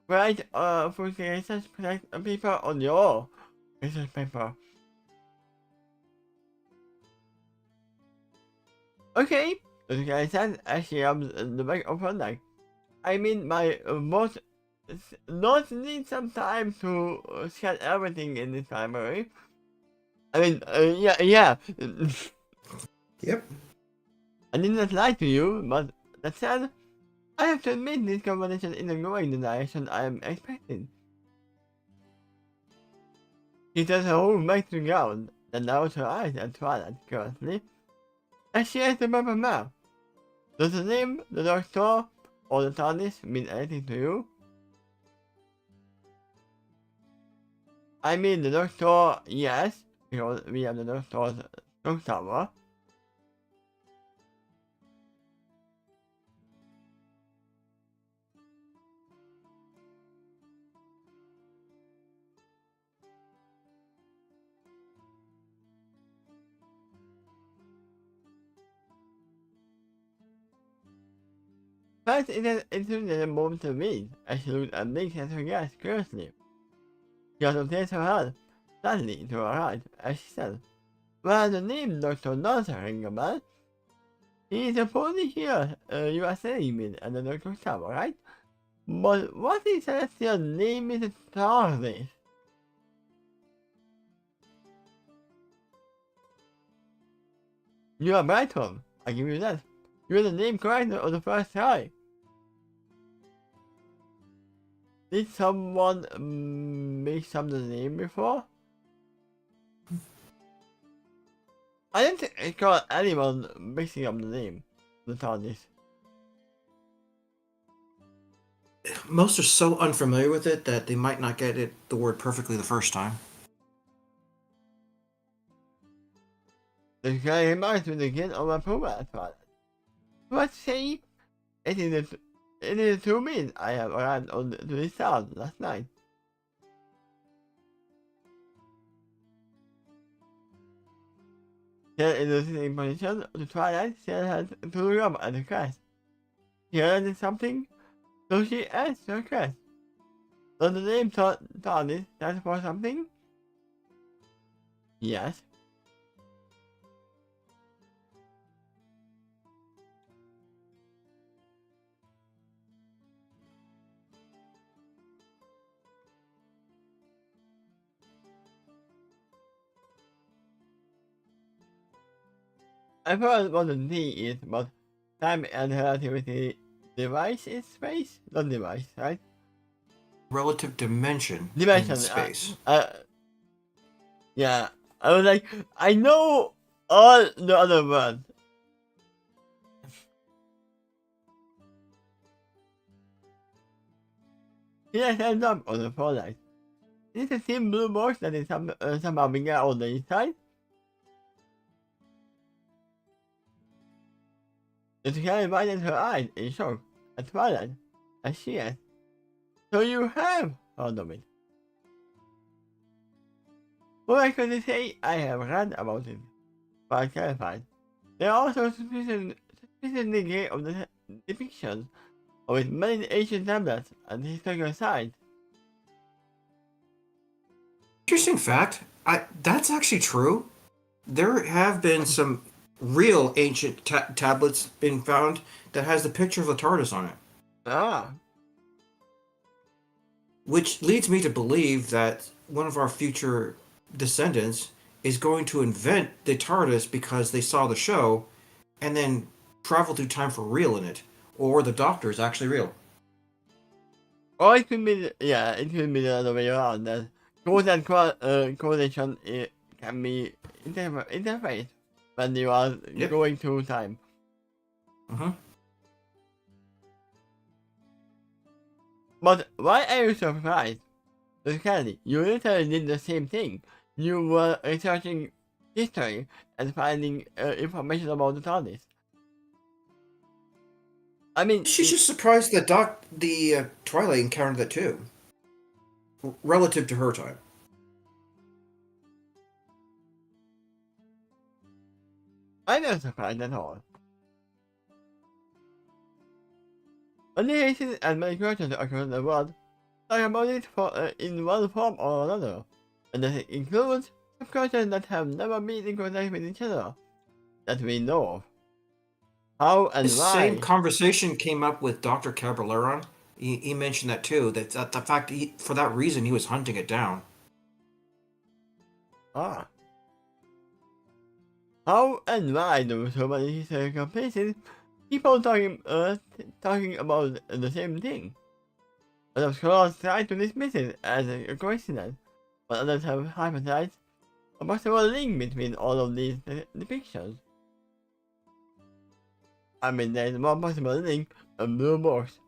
write a full scale research paper on your research paper. Okay, the guy said as she rubs the back of her neck. I mean, my notes need some time to scan everything in this library. I mean, yeah. Yep. I did not lie to you, but that said, I have to admit this conversation isn't going the direction I am expecting. She turns her whole back to the ground, then narrows her eyes at Twilight curiously, as she has the paper map. Does the name, the doctor, or the TARDIS mean anything to you? I mean, the doctor, yes, because we have the doctor's clock tower. First, it took a moment to read, as she looked at Blink at her gas curiously. She also raised her head suddenly to her right, as she said, well, the name Dr. does ring a bell. He is supposedly here, you are saying me at the doctor's tower, right? But what is celestial name is TARDIS? You are right, Tom. I give you that. You are the name correct on the first try. Did someone mix up the name before? I don't think I got anyone mixing up the name. The TARDIS. Most are so unfamiliar with it that they might not get the word perfectly the first time. The guy reminds me again of my program. But say, it is 2 minutes I have arrived on to this town last night. Here in the sitting position of the twilight, she has to look up at the crash. Here is something, so she adds her crash. Does the name TARDIS stand for something? Yes. I thought what the D is, but time and relativity device is space? Not device, right? Relative dimension Dimension. in space. Yeah. I was like, I know all the other words. He has hands up on the floor light. Is it the same blue box that is somehow bigger on the inside? The guy widened her eyes in shock at Twilight, as she asked, so you have heard of it? What I could say, I have read about it, but I clarified. There are also suspiciously gay of the depictions of its many ancient tablets and historical sites. Interesting fact. That's actually true. There have been some real ancient tablets been found that has the picture of the TARDIS on it. Ah. Which leads me to believe that one of our future descendants is going to invent the TARDIS because they saw the show and then travel through time for real in it. Or the Doctor is actually real. Or it could be, yeah, it could be the other way around, that cause and correlation can be interfaced when you are going through time. Mm-hmm. But why are you surprised? Candy, you literally did the same thing. You were researching history and finding information about the TARDIS. I mean, She's just surprised that Twilight encountered that too, relative to her time. I'm not surprised at all. Organizations and many cultures across the world talk about it in one form or another, and that includes subcultures that have never been in contact with each other, that we know of. How and This why? same conversation came up with Dr. Caballero. He mentioned that too. That the fact for that reason he was hunting it down. Ah. How and why do so many historical places people talking about the same thing? A lot of scholars try to dismiss it as a coincidence, but others have hypothesized a possible link between all of these depictions. I mean, there is one possible link, a blue box.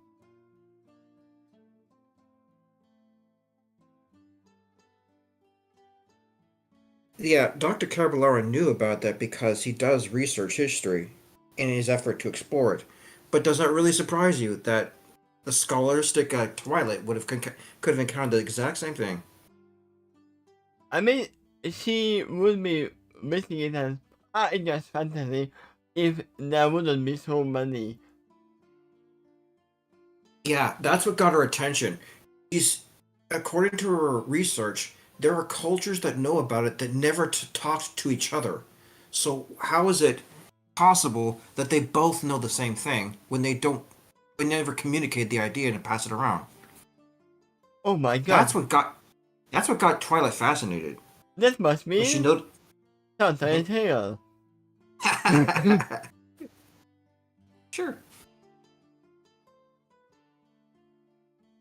Yeah, Dr. Caballero knew about that because he does research history in his effort to explore it. But does that really surprise you that the scholastic Twilight could have encountered the exact same thing? I mean, she would be making it as just fantasy if there wouldn't be so many. Yeah, that's what got her attention. According to her research, there are cultures that know about it that never talked to each other. So how is it possible that they both know the same thing when they never communicate the idea and pass it around? Oh my god. That's what got Twilight fascinated. This must be Telltale Tale. Sure.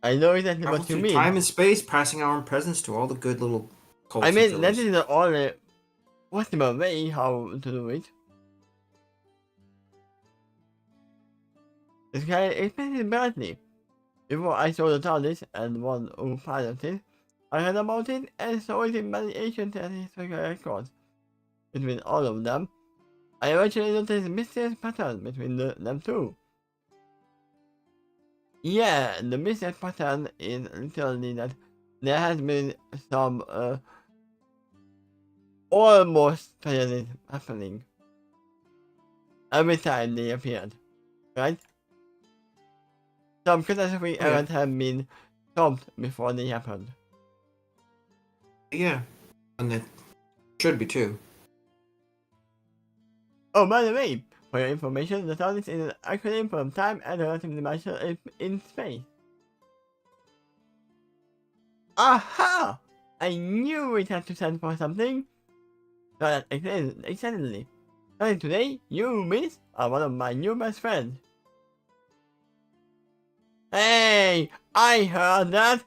I know exactly what you mean. Time and space, passing our presents to all the good little cults. I mean, that is the only possible way how to do it. This guy expected badly. Before I saw the TARDIS and one who piloted, I heard about it and saw it in many ancient and historical records. Between all of them, I eventually noticed a mysterious pattern between them two. Yeah, the mysterious pattern is literally that there has been some almost tragedy happening every time they appeared, right? Some catastrophic Yeah. events have been stopped before they happened. Yeah, and it should be too. Oh, by the way, for your information, the TARDIS is an acronym for Time and Relative Dimension in Space. Aha! I knew it had to stand for something. So that exactly. Starting today, you, Miss, are one of my new best friends. Hey, I heard that,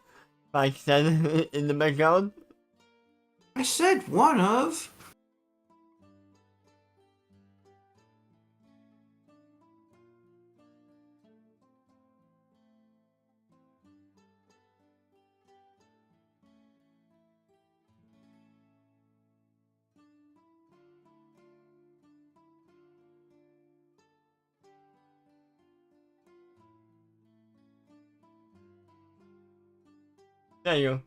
Mike said in the background. I said one of. There you.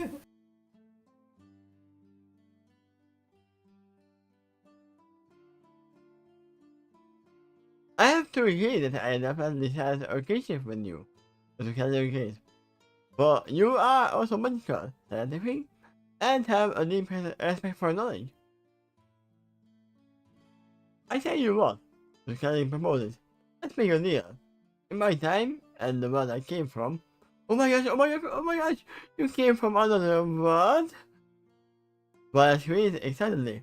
I have to agree that I definitely has a kinship with you, as you can case. But you are also magical, scientific, and have a deep respect for knowledge. I tell you what, the Kelly proposes. Let's make a deal. In my time, and the world I came from. Oh my gosh, oh my gosh, oh my gosh! You came from another world? Well, I screamed excitedly.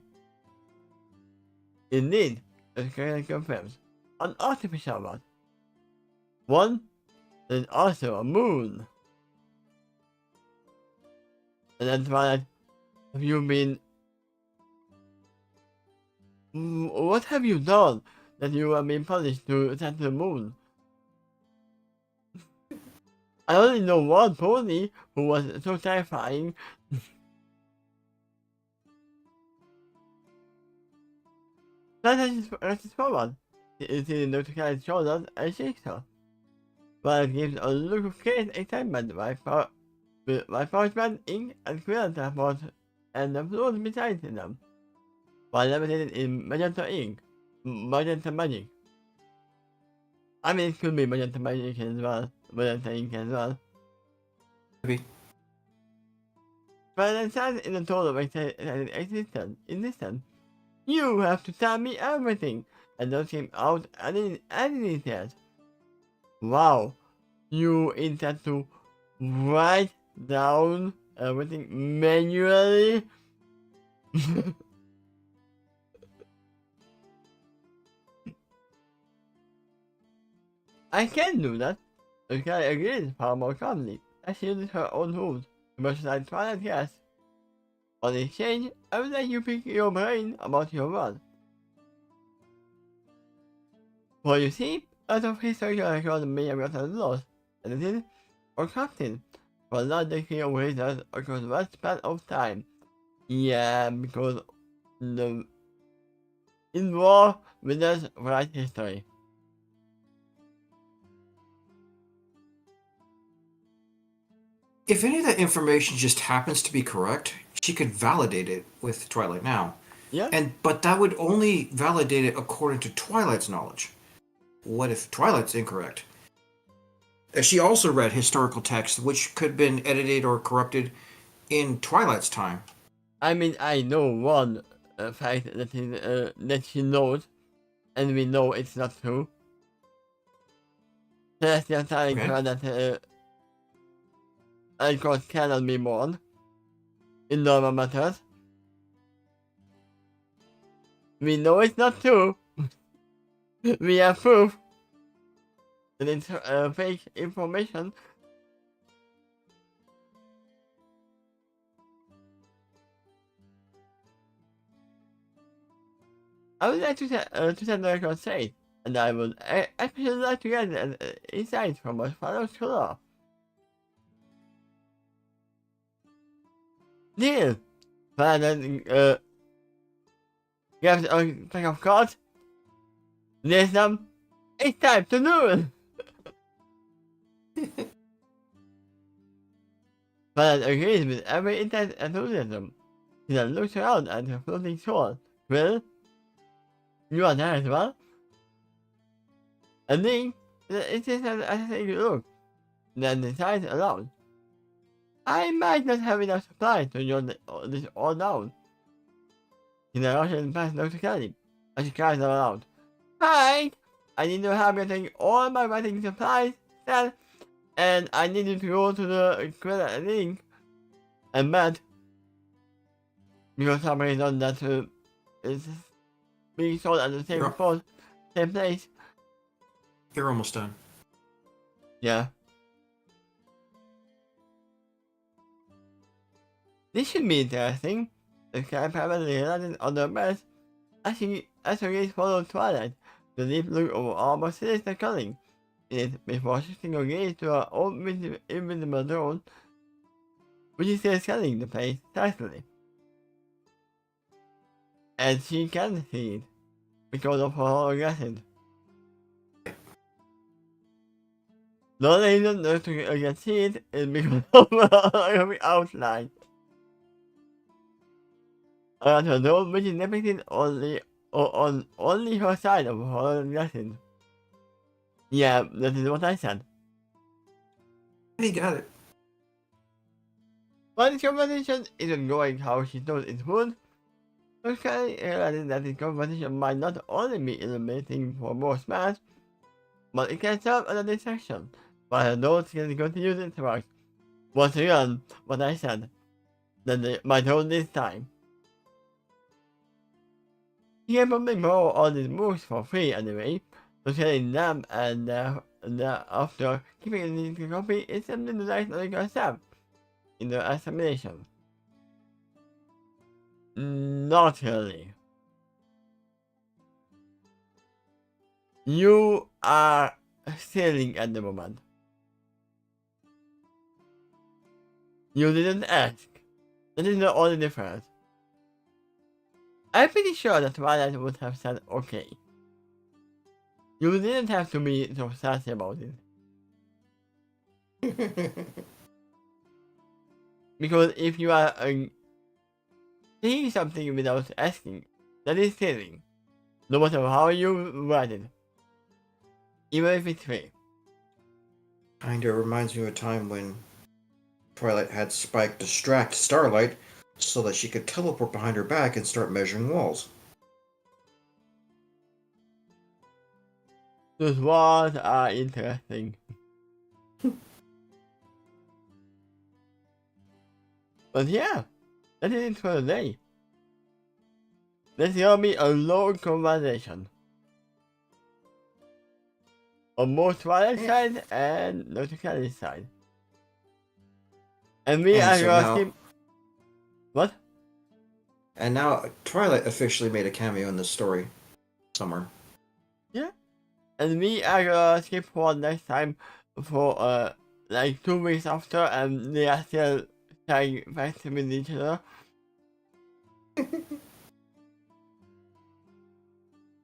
Indeed, the Kelly confirms. An artificial one. One, and also a moon. And then Twilight, have you been... What have you done that you have been punished to attack the moon? I only know one pony who was so terrifying. Let's forward. It is notified shoulders and shakes her. But it gives a look of great excitement by Forgeman, Ink, and Quill support and the floors beside them. While levitated in magenta ink. Magenta magic. I mean, it could be magenta magic as well. Magenta ink as well. Maybe. But it says in the total existence, you have to tell me everything, and don't came out any details. Wow, you intend to write down everything manually? I can do that. Okay, agrees far more calmly, as she uses her own tools to emphasize Twilight gas. On exchange, I would like you pick your brain about your world. For you see, a lot of historical records may have gotten lost, edited, or corrupted for large degree of research across a vast span of time. Yeah, because the in war with us write history. If any of that information just happens to be correct, she could validate it with Twilight now. Yeah, But that would only validate it according to Twilight's knowledge. What if Twilight's incorrect? She also read historical texts which could have been edited or corrupted in Twilight's time. I mean I know one fact that she knows, and we know it's not true. Celestial telling Okay. her that icons cannot be born in normal matters. We know it's not true. We have proof that it's fake information. I would like to set the record straight, and I would especially like to get an insight from my fellow scholar. Deal! Then, grabs a pack of cards. There's some. It's time to do it! But agrees with every intense enthusiasm. He then looks around at the floating shore. Quill, you are there as well? And then, it is as I take a look. Then decides aloud. I might not have enough supplies to jot this all down. He then rushes past Dr. Kelly, as she cries aloud. Hi! I need to have you take all my writing supplies, Sir, and I need you to go to the Quill link and bet, because some reason that is being sold at the same spot, same place. You're almost done. Yeah. This should be interesting. The guy apparently landed on the best as he follows Twilight. The deep look of almost sinister cunning in it before shifting her gaze to her own invisible drone, which is still scanning the place tightly. And she can see it because of her holographic. The reason that she can see it is because of her holographic outline. Around her dome, which is depicted on only her side of her holographic. Yeah, that is what I said. He got it. But the conversation isn't going how she thought it would. Okay, realizing that the conversation might not only be illuminating for more smash, but it can serve as a distraction, while her notes can continue to interact. Once again, what I said, that my tone this time. He can probably borrow all these moves for free anyway, so selling them and after keeping the copy is simply the nice logical step in the assimilation. Not really. You are stealing at the moment. You didn't ask. That is the only difference. I'm pretty sure that Twilight would have said okay. You didn't have to be so sassy about it. Because if you are saying something without asking, that is stealing. No matter how you write it. Even if it's free. Kinda reminds me of a time when Twilight had Spike distract Starlight so that she could teleport behind her back and start measuring walls. Those walls are interesting. But yeah, that is it for today. This will be a long conversation. On both Twilight's side and Dr. Kelly's side. And we are gonna skip. What? And now Twilight officially made a cameo in this story. Somewhere. Yeah. And we are gonna skip for next time for like 2 weeks after, and they are still trying fight with each other.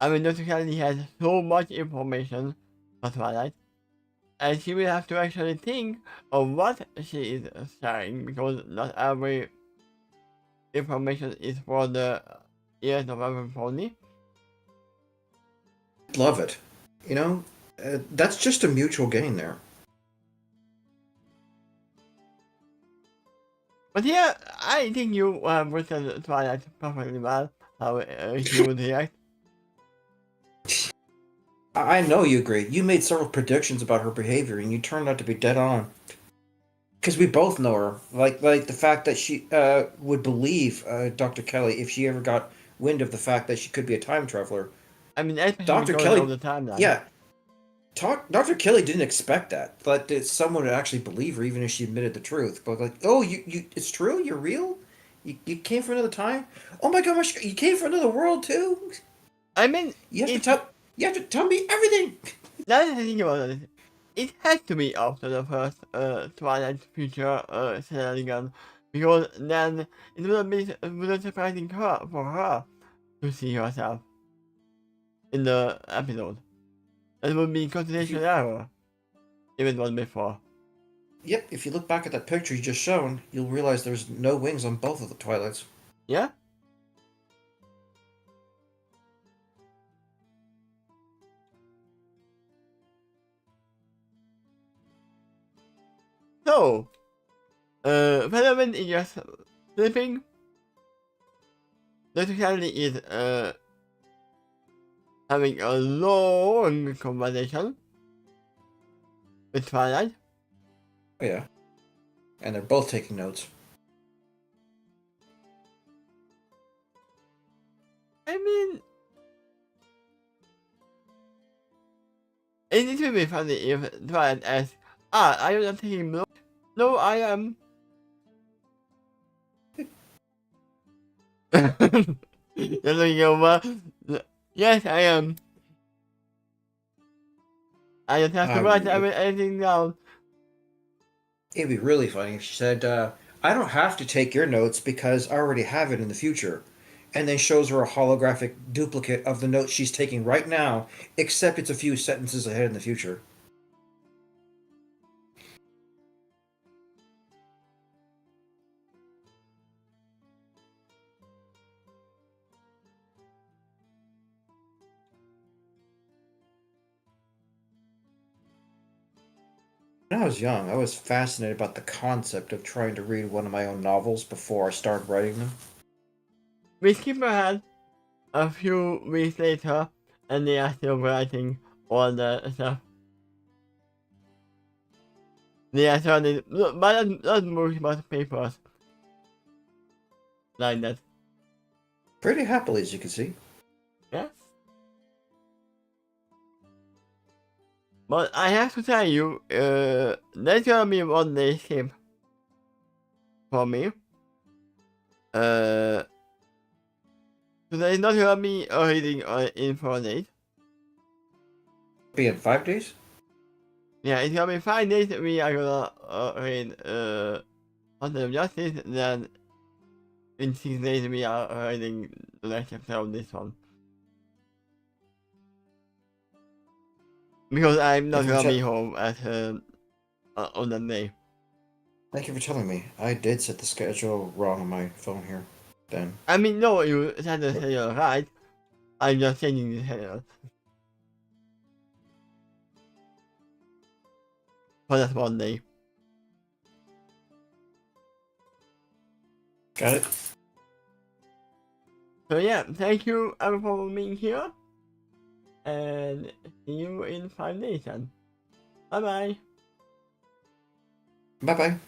I mean, Dr. Kelly has so much information for Twilight, and she will have to actually think of what she is sharing, because not every information is for the ears of every pony. Love it. You know, that's just a mutual gain there. But yeah, I think you have written Twilight perfectly well, how she would react. I know you agree. You made several predictions about her behavior, and you turned out to be dead on. Because we both know her. Like the fact that she would believe Dr. Kelly if she ever got wind of the fact that she could be a time traveler. I mean, especially Dr. Kelly all the time now. Yeah. Dr. Kelly didn't expect that. That someone would actually believe her, even if she admitted the truth. But like, oh, you it's true? You're real? You came from another time? Oh my gosh, you came from another world too? I mean, You have to tell me everything. now that I think about it, it had to be after the first Twilight Future shenanigan, because then it would have been surprising for her to see herself in the episode. It would be continuation error, if it was before. Yep, if you look back at that picture you just shown, you'll realize there's no wings on both of the Twilights. Yeah? So, Venom is just sleeping. Dr. Kennedy is having a long conversation with Twilight. Oh, yeah. And they're both taking notes. I mean, it would be funny if Twilight asks, are you not taking notes? No, I am. You're looking over. Yes, I am. I just have to write everything down. It'd be really funny if she said, I don't have to take your notes because I already have it in the future. And then shows her a holographic duplicate of the notes she's taking right now, except it's a few sentences ahead in the future. When I was young, I was fascinated about the concept of trying to read one of my own novels before I started writing them. We skip ahead a few weeks later, and they are still writing all the stuff. They are turning, but not most about papers. Like that. Pretty happily, as you can see. Yes. But I have to tell you, there's gonna be one day skip for me. So there's not gonna be a reading in 4 days. Be in 5 days? Yeah, it's gonna be 5 days. We are gonna read Hunter of Justice. Then in 6 days we are reading the next chapter of this one. Because I'm not gonna be home at on that day. Thank you for telling me. I did set the schedule wrong on my phone here. Then. I mean, no, you set the schedule right. I'm just changing the schedule. For that one day. Got it. So yeah, thank you everyone for being here. And see you in 5 days then. Bye bye. Bye bye.